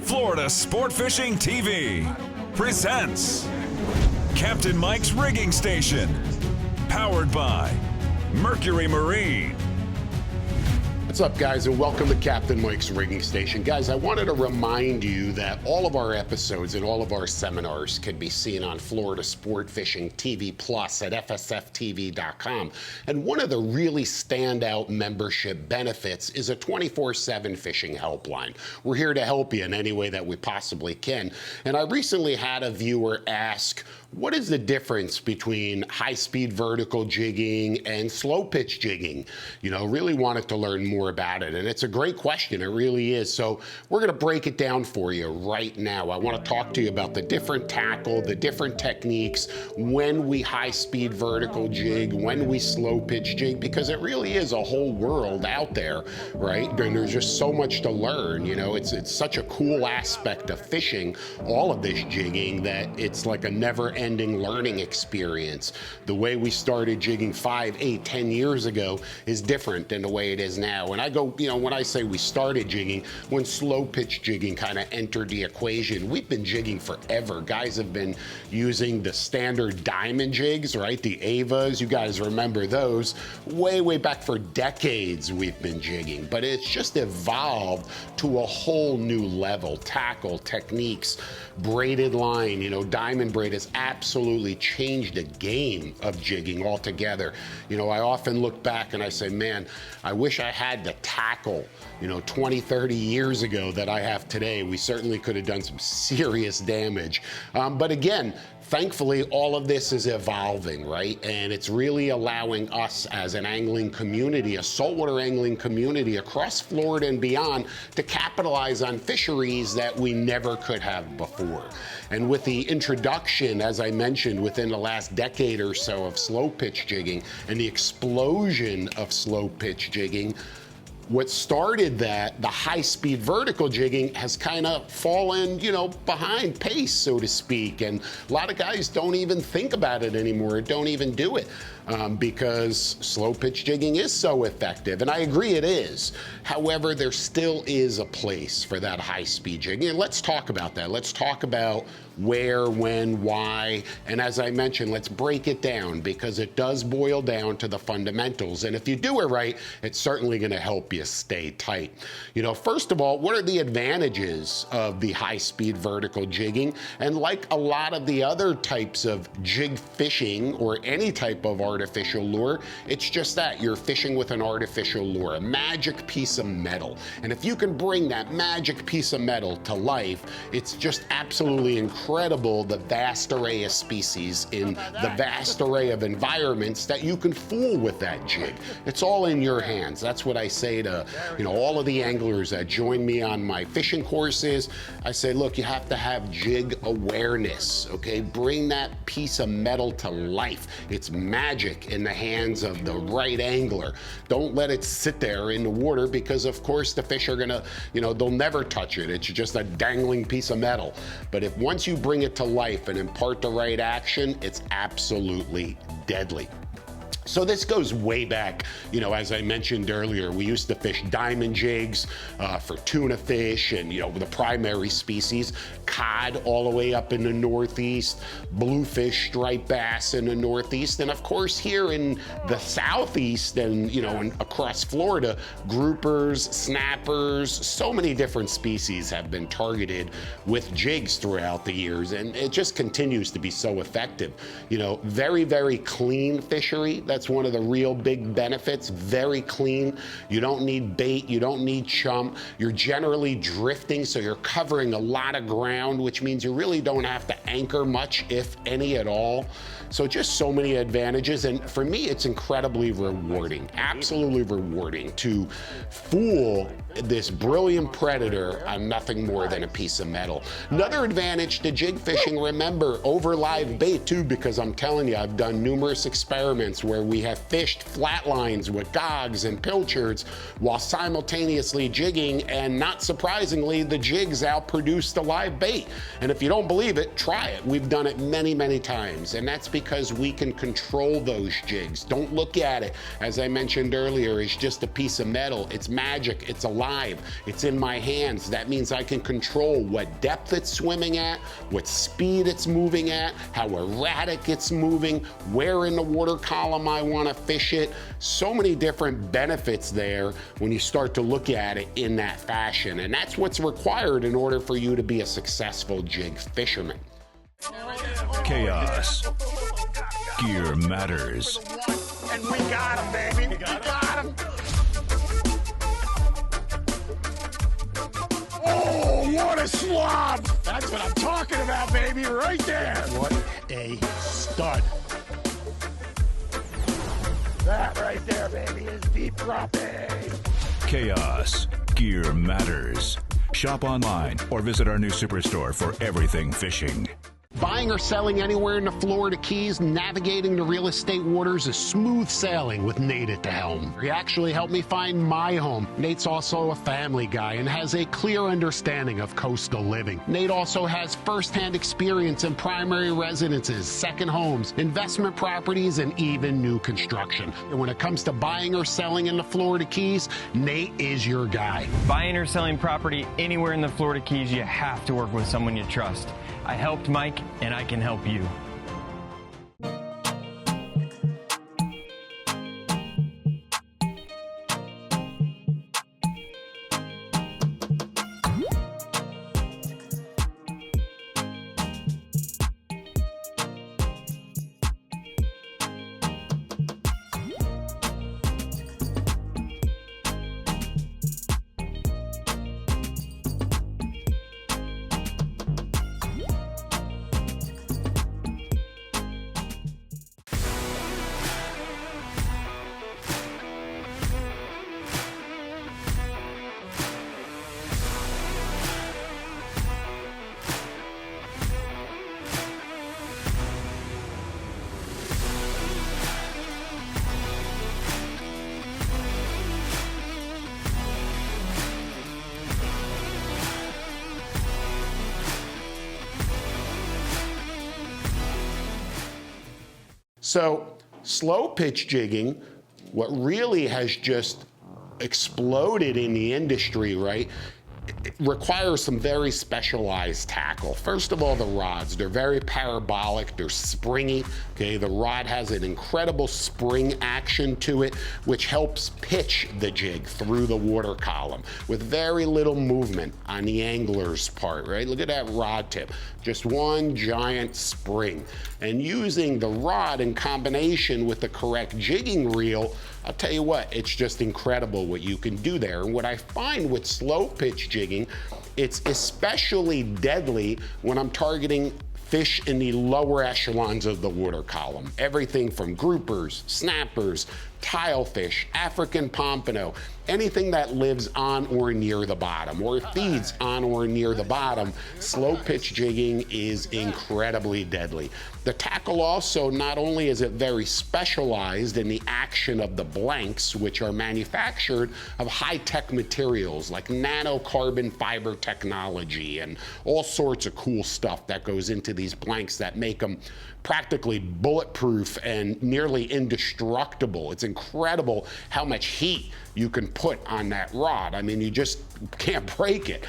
Florida Sport Fishing TV presents Captain Mike's Rigging Station, powered by Mercury Marine. What's up, guys, and welcome to Captain Mike's Rigging Station. Guys, I wanted to remind you that all of our episodes and all of our seminars can be seen on Florida Sport Fishing TV Plus at fsftv.com. And one of the really standout membership benefits is a 24/7 fishing helpline. We're here to help you in any way that we possibly can. And I recently had a viewer ask, what is the difference between high-speed vertical jigging and slow pitch jigging? You know, really wanted to learn more about it, and it's a great question. It really is. So we're going to break it down for you right now. I want to talk to you about the different tackle, the different techniques, when we high-speed vertical jig, when we slow pitch jig, because it really is a whole world out there, right? And there's just so much to learn. You know, it's such a cool aspect of fishing, all of this jigging, that it's like a never-ending learning experience. The way we started jigging 5, 8, 10 years ago is different than the way it is now. And I go, you know, when I say we started jigging, when slow pitch jigging kind of entered the equation, we've been jigging forever. Guys have been using the standard diamond jigs, right? The Avas, you guys remember those. Way back for decades we've been jigging, but it's just evolved to a whole new level. Tackle, techniques, braided line, you know, diamond braid has absolutely changed the game of jigging altogether. You know, I often look back and I say, man, I wish I had the tackle, you know, 20, 30 years ago that I have today. We certainly could have done some serious damage. But again, thankfully, all of this is evolving, right? And it's really allowing us as an angling community, a saltwater angling community across Florida and beyond, to capitalize on fisheries that we never could have before. And with the introduction, as I mentioned, within the last decade or so of slow pitch jigging and the explosion of slow pitch jigging, what started that, the high-speed vertical jigging, has kind of fallen, you know, behind pace, so to speak. And a lot of guys don't even think about it anymore, don't even do it, because slow pitch jigging is so effective. And I agree it is. However, there still is a place for that high-speed jigging. And let's talk about that. Let's talk about where, when, why, and as I mentioned, let's break it down, because it does boil down to the fundamentals. And if you do it right, it's certainly going to help you stay tight. You know, first of all, what are the advantages of the high-speed vertical jigging? And like a lot of the other types of jig fishing or any type of artificial lure, it's just that you're fishing with an artificial lure, a magic piece of metal. And if you can bring that magic piece of metal to life, it's just absolutely incredible, the vast array of species in the vast array of environments that you can fool with that jig. It's all in your hands. That's what I say to, you know, all of the anglers that join me on my fishing courses. I say, look, you have to have jig awareness, okay? Bring that piece of metal to life. It's magic in the hands of the right angler. Don't let it sit there in the water, because of course the fish are gonna, you know, they'll never touch it. It's just a dangling piece of metal. But if once you bring it to life and impart the right action, it's absolutely deadly. So this goes way back, you know, as I mentioned earlier, we used to fish diamond jigs for tuna fish and, you know, the primary species, cod all the way up in the Northeast, bluefish, striped bass in the Northeast, and of course here in the Southeast and, you know, and across Florida, groupers, snappers, so many different species have been targeted with jigs throughout the years, and it just continues to be so effective. You know, very clean fishery. That's one of the real big benefits. Very clean. You don't need bait. You don't need chum. You're generally drifting, so you're covering a lot of ground, which means you really don't have to anchor much, if any at all. So just so many advantages. And for me, it's incredibly rewarding, absolutely rewarding to fool this brilliant predator on nothing more than a piece of metal. Another advantage to jig fishing, remember, over live bait too, because I'm telling you, I've done numerous experiments where we have fished flat lines with gogs and pilchards while simultaneously jigging, and not surprisingly, the jigs outproduce the live bait. And if you don't believe it, try it. We've done it many times, and that's because we can control those jigs. Don't look at it, as I mentioned earlier, as just a piece of metal. It's magic. It's alive. alive. It's in my hands. That means I can control what depth it's swimming at, what speed it's moving at, how erratic it's moving, where in the water column I want to fish it. So many different benefits there when you start to look at it in that fashion. And that's what's required in order for you to be a successful jig fisherman. Chaos. Gear matters. And we got him, baby. We got him. Oh, what a slob. That's what I'm talking about, baby, right there. What a stud. That right there, baby, is deep dropping. Chaos. Gear matters. Shop online or visit our new superstore for everything fishing. Buying or selling anywhere in the Florida Keys, navigating the real estate waters is smooth sailing with Nate at the helm. He actually helped me find my home. Nate's also a family guy and has a clear understanding of coastal living. Nate also has firsthand experience in primary residences, second homes, investment properties, and even new construction. And when it comes to buying or selling in the Florida Keys, Nate is your guy. Buying or selling property anywhere in the Florida Keys, you have to work with someone you trust. I helped Mike, and I can help you. So slow pitch jigging, what really has just exploded in the industry, right? It requires some very specialized tackle. First of all, the rods, they're very parabolic, they're springy, okay? The rod has an incredible spring action to it, which helps pitch the jig through the water column with very little movement on the angler's part, right? Look at that rod tip, just one giant spring. And using the rod in combination with the correct jigging reel, I'll tell you what, it's just incredible what you can do there. And what I find with slow pitch jigging, it's especially deadly when I'm targeting fish in the lower echelons of the water column. Everything from groupers, snappers, tilefish, African pompano, anything that lives on or near the bottom or feeds on or near the bottom, slow pitch jigging is incredibly deadly. The tackle also, not only is it very specialized in the action of the blanks, which are manufactured of high-tech materials like nanocarbon fiber technology and all sorts of cool stuff that goes into these blanks that make them practically bulletproof and nearly indestructible. It's incredible how much heat you can put on that rod. I mean, you just can't break it.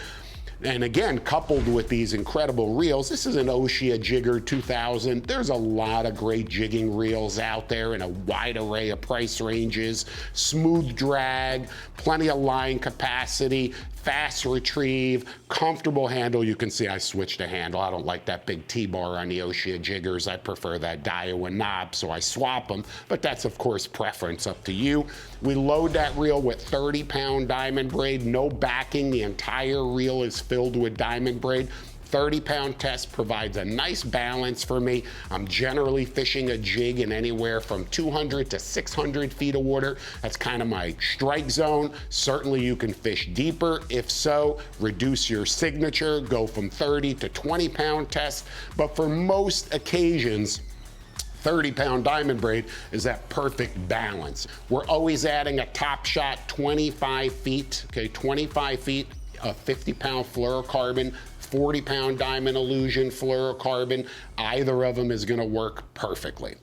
And again, coupled with these incredible reels, this is an Oshia Jigger 2000. There's a lot of great jigging reels out there in a wide array of price ranges. Smooth drag, plenty of line capacity, fast retrieve, comfortable handle. You can see I switched the handle. I don't like that big T-bar on the Oshia Jiggers. I prefer that Daiwa knob, so I swap them. But that's, of course, preference, up to you. We load that reel with 30-pound diamond braid, no backing. The entire reel is filled with diamond braid. 30-pound test provides a nice balance for me. I'm generally fishing a jig in anywhere from 200 to 600 feet of water. That's kind of my strike zone. Certainly you can fish deeper. If so, reduce your signature, go from 30 to 20-pound test. But for most occasions, 30-pound diamond braid is that perfect balance. We're always adding a top shot 25 feet, okay, 25 feet of 50-pound fluorocarbon, 40-pound diamond illusion fluorocarbon. Either of them is gonna work perfectly.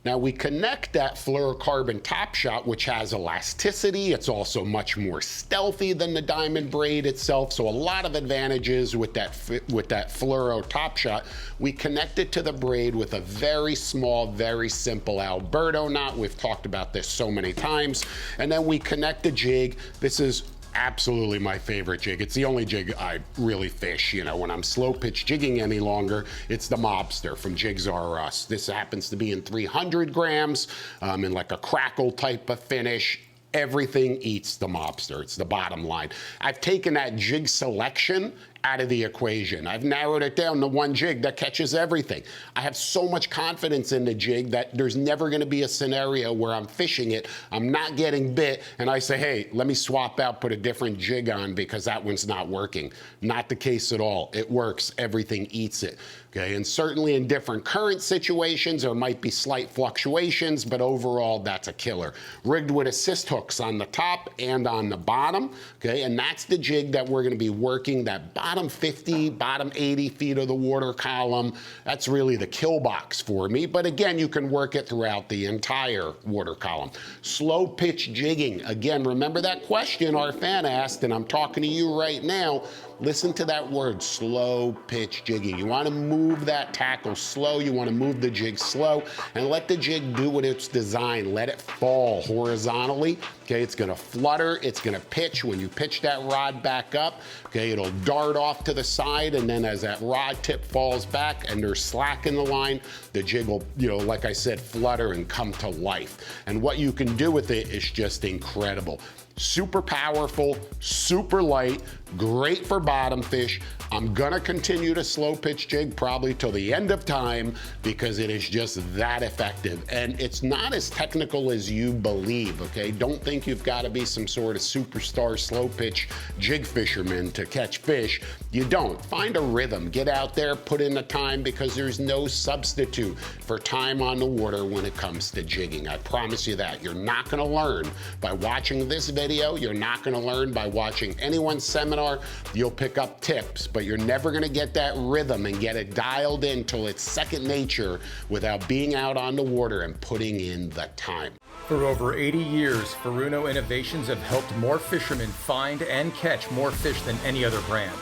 Now we connect that fluorocarbon top shot, which has elasticity. It's also much more stealthy than the diamond braid itself. So a lot of advantages with that fluoro top shot. We connect it to the braid with a very small, very simple Alberto knot. We've talked about this so many times. And then we connect the jig. This is absolutely my favorite jig. It's the only jig I really fish. You know, when I'm slow pitch jigging any longer, it's the Mobster from Jigs R Us. This happens to be in 300 grams, in like a crackle type of finish. Everything eats the Mobster. It's the bottom line. I've taken that jig selection out of the equation. I've narrowed it down to one jig that catches everything. I have so much confidence in the jig that there's never gonna be a scenario where I'm fishing it, I'm not getting bit, and I say, hey, let me swap out, put a different jig on because that one's not working. Not the case at all. It works, everything eats it. Okay, and certainly in different current situations, there might be slight fluctuations, but overall, that's a killer. Rigged with assist hooks on the top and on the bottom, okay, and that's the jig that we're gonna be working, that bottom 50, bottom 80 feet of the water column. That's really the kill box for me, but again, you can work it throughout the entire water column. Slow pitch jigging, again, remember that question our fan asked, and I'm talking to you right now. Listen to that word, slow pitch jigging. You wanna move that tackle slow, you wanna move the jig slow, and let the jig do what it's designed. Let it fall horizontally, okay? It's gonna flutter, it's gonna pitch. When you pitch that rod back up, okay, it'll dart off to the side, and then as that rod tip falls back and there's slack in the line, the jig will, you know, like I said, flutter and come to life. And what you can do with it is just incredible. Super powerful, super light, great for bottom fish. I'm gonna continue to slow pitch jig probably till the end of time because it is just that effective. And it's not as technical as you believe, okay? Don't think you've gotta be some sort of superstar slow pitch jig fisherman to catch fish. You don't. Find a rhythm, get out there, put in the time because there's no substitute for time on the water when it comes to jigging. I promise you that. You're not gonna learn by watching this video. You're not gonna learn by watching anyone's seminar. You'll pick up tips, but you're never gonna get that rhythm and get it dialed in till it's second nature without being out on the water and putting in the time. For over 80 years, Furuno Innovations have helped more fishermen find and catch more fish than any other brand.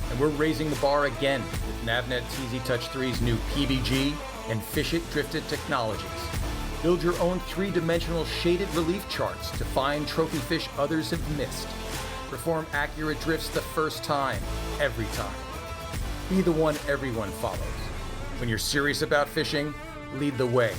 And we're raising the bar again with Navnet TZ Touch 3's new PVG and Fish It Drifted technologies. Build your own three-dimensional shaded relief charts to find trophy fish others have missed. Perform accurate drifts the first time, every time. Be the one everyone follows. When you're serious about fishing, lead the way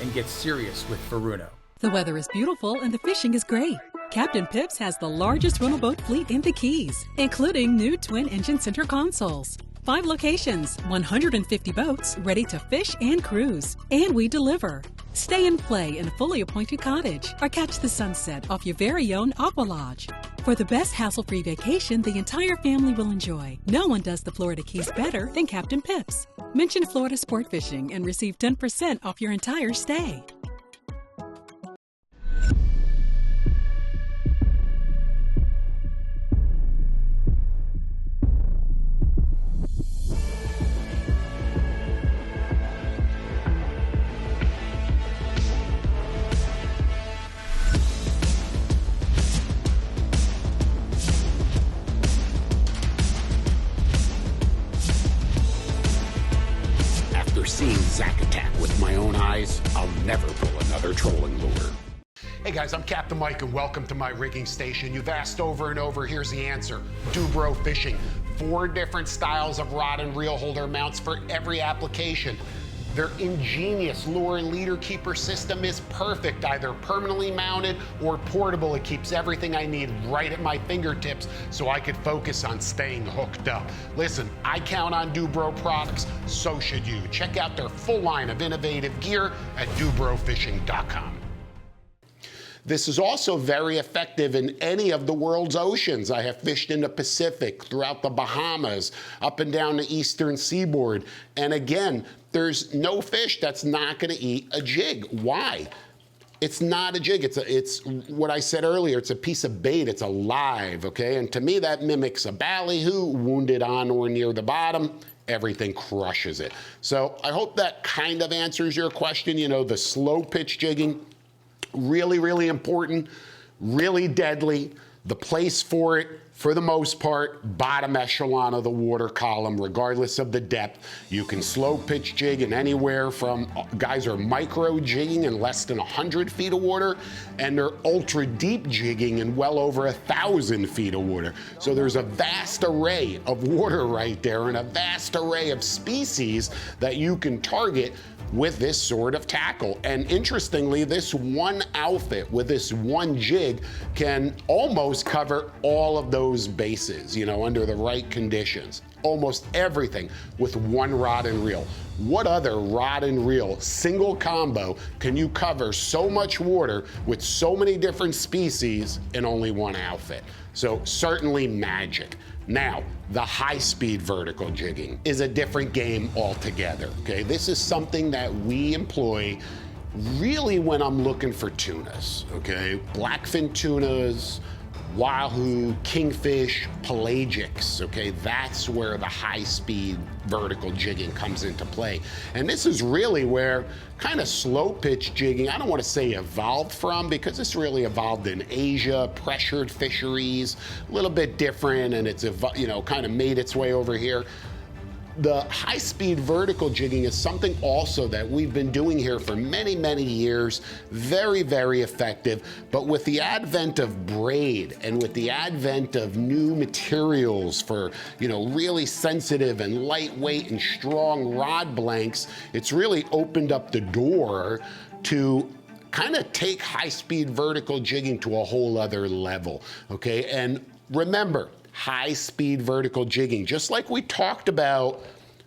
and get serious with Furuno. The weather is beautiful and the fishing is great. Captain Pips has the largest rental boat fleet in the Keys, including new twin-engine center consoles. 5 locations, 150 boats ready to fish and cruise. And we deliver. Stay and play in a fully appointed cottage or catch the sunset off your very own Aqua Lodge. For the best hassle-free vacation the entire family will enjoy, no one does the Florida Keys better than Captain Pips. Mention Florida Sport Fishing and receive 10% off your entire stay. Seeing Zack attack with my own eyes, I'll never pull another trolling lure. Hey guys, I'm Captain Mike and welcome to my rigging station. You've asked over and over, here's the answer. Dubro Fishing. 4 different styles of rod and reel holder mounts for every application. Their ingenious lure and leader keeper system is perfect, either permanently mounted or portable. It keeps everything I need right at my fingertips so I could focus on staying hooked up. Listen, I count on Dubro products, so should you. Check out their full line of innovative gear at dubrofishing.com. This is also very effective in any of the world's oceans. I have fished in the Pacific, throughout the Bahamas, up and down the eastern seaboard. And again, there's no fish that's not gonna eat a jig. Why? It's not a jig. It's what I said earlier. It's a piece of bait. It's alive, okay? And to me, that mimics a ballyhoo, wounded on or near the bottom. Everything crushes it. So I hope that kind of answers your question. You know, the slow pitch jigging, really, really important, really deadly. The place for it, for the most part, bottom echelon of the water column, regardless of the depth. You can slow pitch jig in anywhere from, guys are micro jigging in less than 100 feet of water, and they're ultra deep jigging in well over 1,000 feet of water. So there's a vast array of water right there and a vast array of species that you can target with this sort of tackle. And interestingly, this one outfit with this one jig can almost cover all of those bases, you know, under the right conditions. Almost everything with one rod and reel. What other rod and reel single combo can you cover so much water with so many different species in only one outfit? So certainly magic. Now, the high-speed vertical jigging is a different game altogether, okay? This is something that we employ really when I'm looking for tunas, okay? Blackfin tunas, wahoo, kingfish, pelagics, okay? That's where the high-speed vertical jigging comes into play. And this is really where kind of slow pitch jigging, I don't want to say evolved from, because it's really evolved in Asia, pressured fisheries, a little bit different, and it's, you know, kind of made its way over here. The high-speed vertical jigging is something also that we've been doing here for many, many years. Very, very effective. But with the advent of braid and with the advent of new materials for, you know, really sensitive and lightweight and strong rod blanks, it's really opened up the door to kind of take high-speed vertical jigging to a whole other level, okay? And remember, high-speed vertical jigging, just like we talked about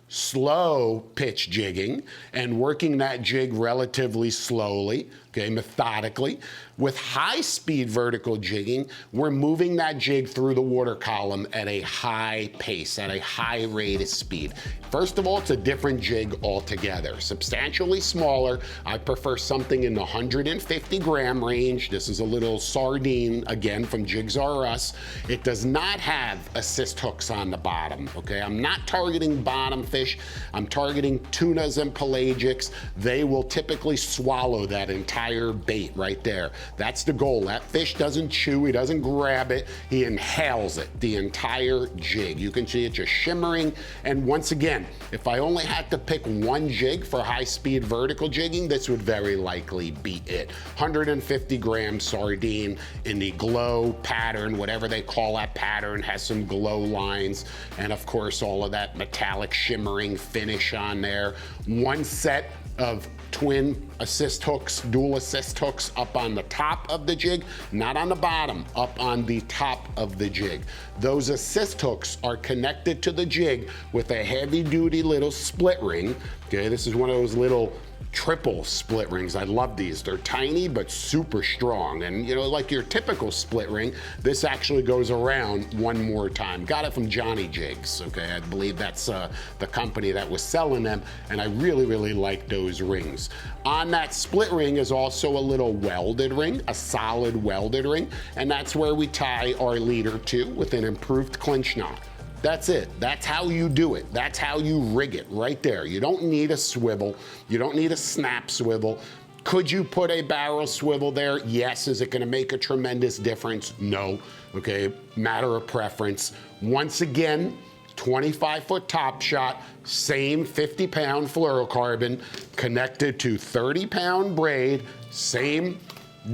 slow pitch jigging and working that jig relatively slowly, okay, methodically. With high-speed vertical jigging, we're moving that jig through the water column at a high pace, at a high rate of speed. First of all, it's a different jig altogether. Substantially smaller. I prefer something in the 150 gram range. This is a little sardine, again, from Jigs R Us. It does not have assist hooks on the bottom, okay? I'm not targeting bottom fish. I'm targeting tunas and pelagics. They will typically swallow that entire bait right there. That's the goal. That fish doesn't chew, he doesn't grab it, he inhales it, the entire jig. You can see it just shimmering. And once again, if I only had to pick one jig for high-speed vertical jigging, this would very likely be it. 150 gram sardine in the glow pattern, whatever they call that pattern, has some glow lines, and of course all of that metallic shimmering finish on there. One set of twin assist hooks, dual assist hooks up on the top of the jig, not on the bottom, up on the top of the jig. Those assist hooks are connected to the jig with a heavy duty little split ring. Okay, this is one of those little triple split rings. I love these. They're tiny but super strong. And you know, like your typical split ring, this actually goes around one more time. Got it from Johnny Jigs, okay? I believe that's the company that was selling them, and I really, really like those rings. On that split ring is also a little welded ring, a solid welded ring, and that's where we tie our leader to with an improved clinch knot. That's it. That's how you do it. That's how you rig it right there. You don't need a swivel. You don't need a snap swivel. Could you put a barrel swivel there? Yes. Is it going to make a tremendous difference? No. Okay. Matter of preference. Once again, 25-foot top shot, same 50-pound fluorocarbon connected to 30-pound braid, same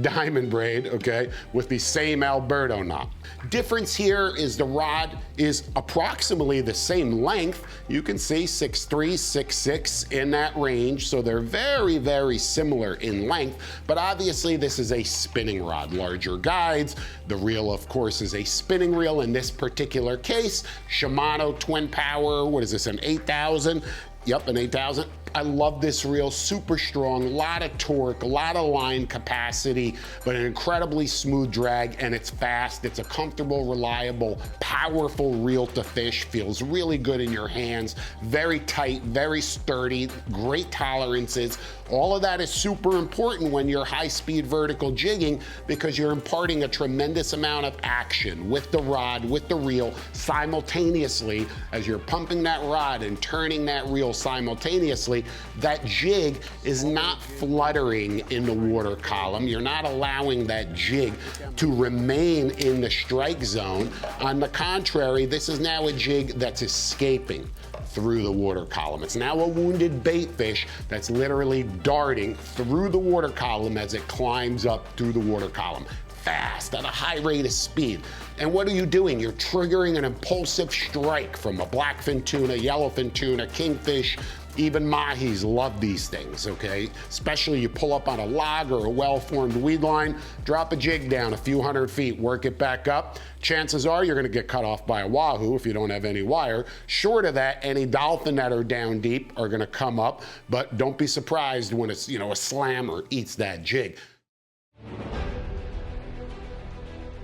diamond braid, okay, with the same Alberto knot. Difference here is the rod is approximately the same length. You can see 6'3", 6'6" in that range, so they're very, very similar in length, but obviously this is a spinning rod. Larger guides, the reel, of course, is a spinning reel in this particular case. Shimano Twin Power, what is this, an 8,000? Yep, an 8,000. I love this reel, super strong, a lot of torque, a lot of line capacity, but an incredibly smooth drag, and it's fast. It's a comfortable, reliable, powerful reel to fish. Feels really good in your hands, very tight, very sturdy, great tolerances. All of that is super important when you're high-speed vertical jigging because you're imparting a tremendous amount of action with the rod, with the reel, simultaneously. As you're pumping that rod and turning that reel simultaneously, that jig is not fluttering in the water column. You're not allowing that jig to remain in the strike zone. On the contrary, this is now a jig that's escaping through the water column. It's now a wounded bait fish that's literally darting through the water column as it climbs up through the water column, fast, at a high rate of speed. And what are you doing? You're triggering an impulsive strike from a blackfin tuna, yellowfin tuna, kingfish, even mahis love these things, okay? Especially you pull up on a log or a well-formed weed line, drop a jig down a few hundred feet, work it back up. Chances are you're gonna get cut off by a wahoo if you don't have any wire. Short of that, any dolphin that are down deep are gonna come up, but don't be surprised when it's, you know, a slammer eats that jig.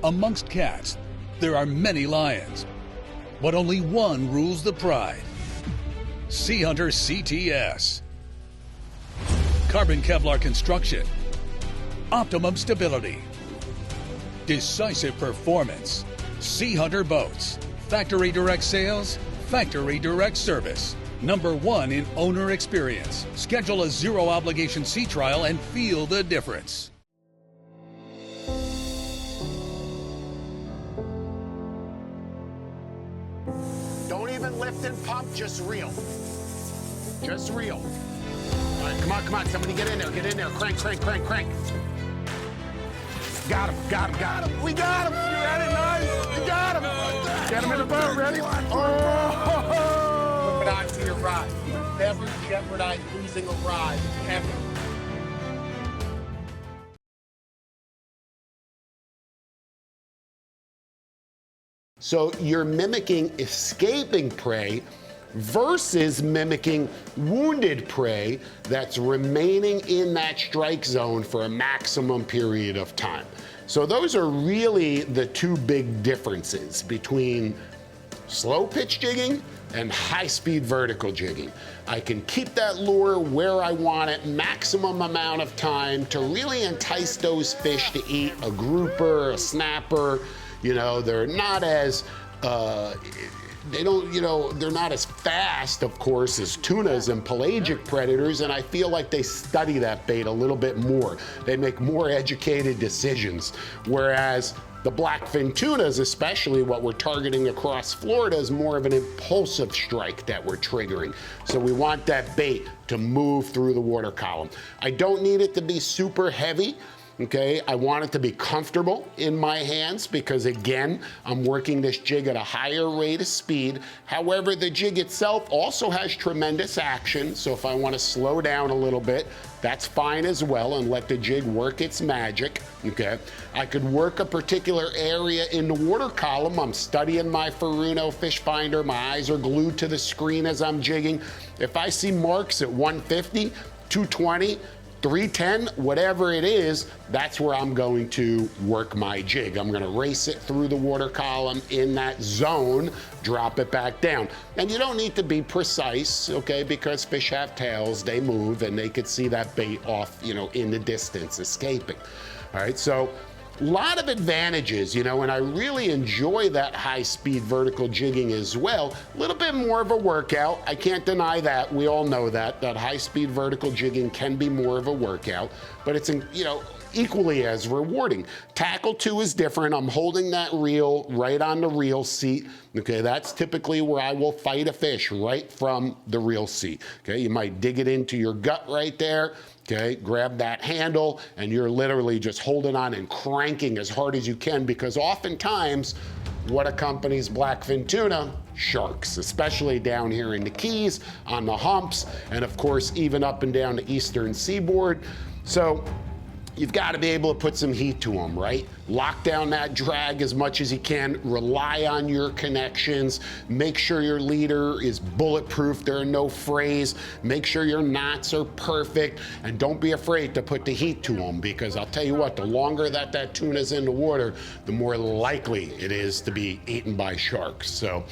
Amongst cats, there are many lions, but only one rules the pride. SeaHunter CTS. Carbon Kevlar construction. Optimum stability. Decisive performance. SeaHunter boats. Factory direct sales. Factory direct service. #1 in owner experience. Schedule a zero obligation sea trial and feel the difference. Don't even lift and pump, just reel. Just reel. All right, come on, somebody get in there, crank, crank, crank, crank. Got him. We got him. You ready, nice? You got him. Get him in the boat, ready? Oh! Put it onto your rod. Never jeopardize losing a rod, ever. So you're mimicking escaping prey versus mimicking wounded prey that's remaining in that strike zone for a maximum period of time. So those are really the two big differences between slow pitch jigging and high-speed vertical jigging. I can keep that lure where I want it, maximum amount of time to really entice those fish to eat a grouper, a snapper. You know, they're not as, they're not as fast, of course, as tunas and pelagic predators, and I feel like they study that bait a little bit more. They make more educated decisions, whereas the blackfin tunas, especially what we're targeting across Florida, is more of an impulsive strike that we're triggering. So we want that bait to move through the water column. I don't need it to be super heavy. Okay, I want it to be comfortable in my hands because, again, I'm working this jig at a higher rate of speed. However, the jig itself also has tremendous action, so if I want to slow down a little bit, that's fine as well, and let the jig work its magic, okay? I could work a particular area in the water column. I'm studying my Furuno fish finder. My eyes are glued to the screen as I'm jigging. If I see marks at 150, 220, 310, whatever it is, that's where I'm going to work my jig. I'm gonna race it through the water column in that zone, drop it back down. And you don't need to be precise, okay, because fish have tails, they move, and they could see that bait off, you know, in the distance, escaping. All right, so a lot of advantages, you know, and I really enjoy that high-speed vertical jigging as well. A little bit more of a workout. I can't deny that. We all know that high-speed vertical jigging can be more of a workout, but it's, you know, equally as rewarding. Tackle 2 is different. I'm holding that reel right on the reel seat. Okay, that's typically where I will fight a fish, right from the reel seat. Okay, you might dig it into your gut right there. Okay, grab that handle and you're literally just holding on and cranking as hard as you can, because oftentimes what accompanies blackfin tuna? Sharks, especially down here in the Keys, on the humps, and of course even up and down the eastern seaboard. So you've got to be able to put some heat to them, right? Lock down that drag as much as you can. Rely on your connections. Make sure your leader is bulletproof. There are no frays. Make sure your knots are perfect. And don't be afraid to put the heat to them, because I'll tell you what, the longer that tuna's in the water, the more likely it is to be eaten by sharks. So,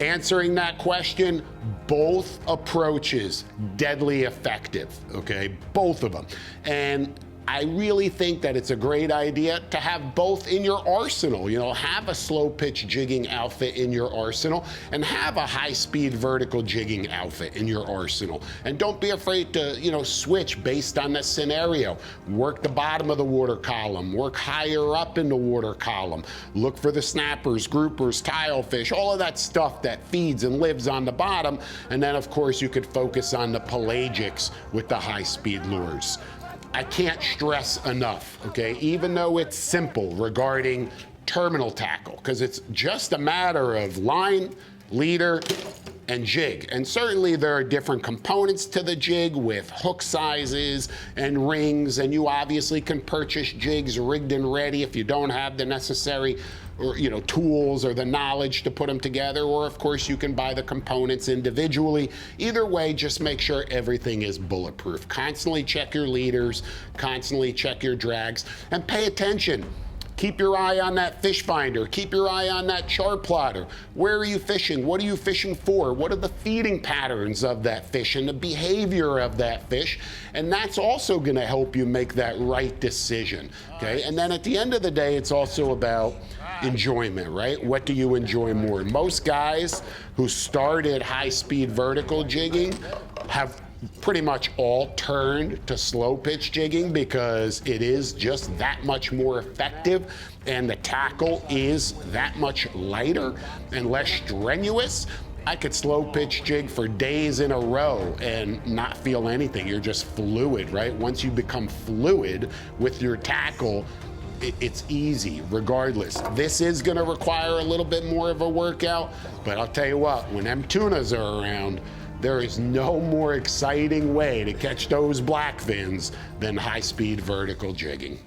answering that question, both approaches deadly effective, okay? Both of them. And I really think that it's a great idea to have both in your arsenal. You know, have a slow pitch jigging outfit in your arsenal and have a high speed vertical jigging outfit in your arsenal. And don't be afraid to, you know, switch based on the scenario. Work the bottom of the water column, work higher up in the water column. Look for the snappers, groupers, tilefish, all of that stuff that feeds and lives on the bottom. And then of course you could focus on the pelagics with the high speed lures. I can't stress enough, okay, even though it's simple regarding terminal tackle, because it's just a matter of line, leader, and jig. And certainly there are different components to the jig with hook sizes and rings, and you obviously can purchase jigs rigged and ready if you don't have the necessary tools or the knowledge to put them together, or of course you can buy the components individually. Either way, just make sure everything is bulletproof. Constantly check your leaders, constantly check your drags, and pay attention. Keep your eye on that fish finder. Keep your eye on that chart plotter. Where are you fishing? What are you fishing for? What are the feeding patterns of that fish and the behavior of that fish? And that's also gonna help you make that right decision, okay? And then at the end of the day, it's also about enjoyment, right? What do you enjoy more? Most guys who started high-speed vertical jigging have pretty much all turned to slow pitch jigging because it is just that much more effective and the tackle is that much lighter and less strenuous. I could slow pitch jig for days in a row and not feel anything. You're just fluid, right? Once you become fluid with your tackle, it's easy regardless. This is gonna require a little bit more of a workout, but I'll tell you what, when them tunas are around, there is no more exciting way to catch those blackfins than high-speed vertical jigging.